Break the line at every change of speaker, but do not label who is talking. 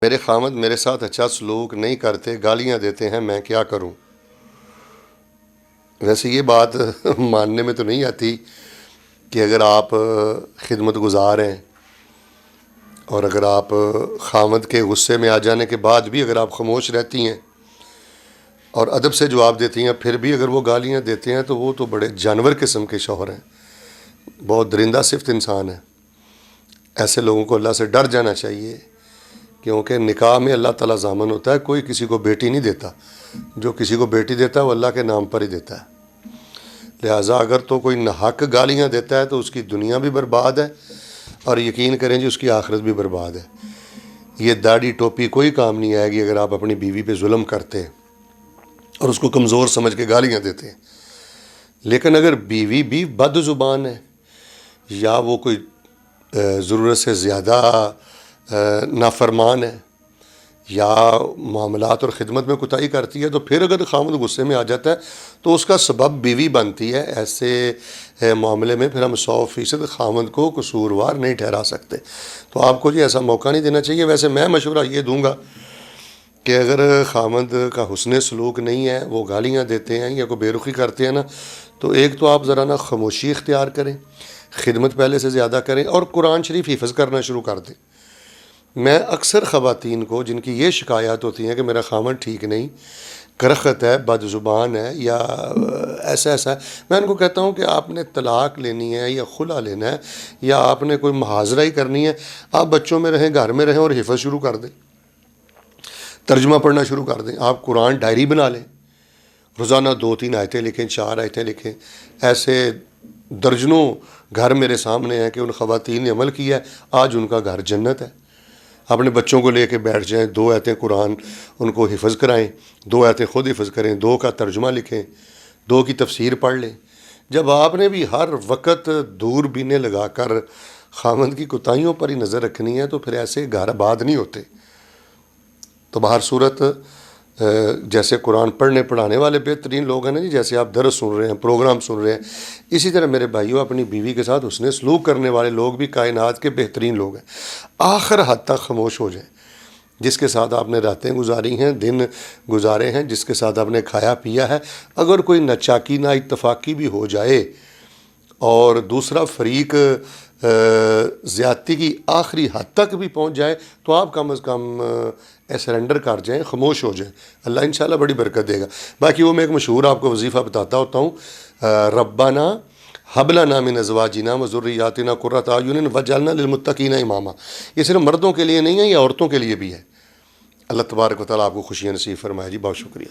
میرے خامد میرے ساتھ اچھا سلوک نہیں کرتے، گالیاں دیتے ہیں، میں کیا کروں؟ ویسے یہ بات ماننے میں تو نہیں آتی کہ اگر آپ خدمت گزار ہیں اور اگر آپ خامد کے غصے میں آ جانے کے بعد بھی اگر آپ خاموش رہتی ہیں اور ادب سے جواب دیتی ہیں، پھر بھی اگر وہ گالیاں دیتے ہیں تو وہ تو بڑے جانور قسم کے شوہر ہیں، بہت درندہ صفت انسان ہے۔ ایسے لوگوں کو اللہ سے ڈر جانا چاہیے، کیونکہ نکاح میں اللہ تعالیٰ ضامن ہوتا ہے، کوئی کسی کو بیٹی نہیں دیتا، جو کسی کو بیٹی دیتا ہے وہ اللہ کے نام پر ہی دیتا ہے۔ لہٰذا اگر تو کوئی ناحق گالیاں دیتا ہے تو اس کی دنیا بھی برباد ہے، اور یقین کریں جی اس کی آخرت بھی برباد ہے۔ یہ داڑھی ٹوپی کوئی کام نہیں آئے گی اگر آپ اپنی بیوی پہ ظلم کرتے ہیں اور اس کو کمزور سمجھ کے گالیاں دیتے ہیں۔ لیکن اگر بیوی بھی بد زبان ہے یا وہ کوئی ضرورت سے زیادہ نافرمان ہے یا معاملات اور خدمت میں کوتاہی کرتی ہے، تو پھر اگر خامد غصے میں آ جاتا ہے تو اس کا سبب بیوی بنتی ہے۔ ایسے معاملے میں پھر ہم 100% خامد کو قصوروار نہیں ٹھہرا سکتے۔ تو آپ کو جی ایسا موقع نہیں دینا چاہیے۔ ویسے میں مشورہ یہ دوں گا کہ اگر خامد کا حسن سلوک نہیں ہے، وہ گالیاں دیتے ہیں یا کوئی بے رخی کرتے ہیں نا، تو ایک تو آپ ذرا نا خاموشی اختیار کریں، خدمت پہلے سے زیادہ کریں اور قرآن شریف حفظ کرنا شروع کر دیں۔ میں اکثر خواتین کو جن کی یہ شکایات ہوتی ہیں کہ میرا خامد ٹھیک نہیں، کرخت ہے، بد زبان ہے یا ایسا ہے، میں ان کو کہتا ہوں کہ آپ نے طلاق لینی ہے یا خلا لینا ہے یا آپ نے کوئی محاذرہ ہی کرنی ہے، آپ بچوں میں رہیں، گھر میں رہیں اور حفظ شروع کر دیں، ترجمہ پڑھنا شروع کر دیں۔ آپ قرآن ڈائری بنا لیں، روزانہ 2-3 آیتیں لکھیں، 4 آیتیں لکھیں۔ ایسے درجنوں گھر میرے سامنے ہیں کہ ان خواتین نے عمل کیا ہے، آج ان کا گھر جنت ہے۔ اپنے بچوں کو لے کے بیٹھ جائیں، 2 آیتیں قرآن ان کو حفظ کرائیں، 2 آیتیں خود حفظ کریں، 2 کا ترجمہ لکھیں، 2 کی تفسیر پڑھ لیں۔ جب آپ نے بھی ہر وقت دور بینے لگا کر خامد کی کوتاہیوں پر ہی نظر رکھنی ہے تو پھر ایسے گھر آباد نہیں ہوتے۔ تو بہر صورت جیسے قرآن پڑھنے پڑھانے والے بہترین لوگ ہیں نا جی، جیسے آپ درس سن رہے ہیں، پروگرام سن رہے ہیں، اسی طرح میرے بھائیوں اپنی بیوی کے ساتھ حسن سلوک کرنے والے لوگ بھی کائنات کے بہترین لوگ ہیں۔ آخر حد تک خاموش ہو جائیں۔ جس کے ساتھ آپ نے راتیں گزاری ہیں، دن گزارے ہیں، جس کے ساتھ آپ نے کھایا پیا ہے، اگر کوئی ناچاکی نا اتفاقی بھی ہو جائے اور دوسرا فریق زیادتی کی آخری حد تک بھی پہنچ جائے تو آپ کم از کم سرنڈر کر جائیں، خاموش ہو جائیں، اللہ انشاءاللہ بڑی برکت دے گا۔ باقی وہ میں ایک مشہور آپ کو وظیفہ بتاتا ہوتا ہوں، ربنا ہب لنا من ازواجنا وذریاتنا قرۃ اعین واجعلنا للمتقین اماما۔ یہ صرف مردوں کے لیے نہیں ہے، یہ عورتوں کے لیے بھی ہے۔ اللہ تبارک و تعالیٰ آپ کو خوشیاں نصیب فرمائے جی، بہت شکریہ۔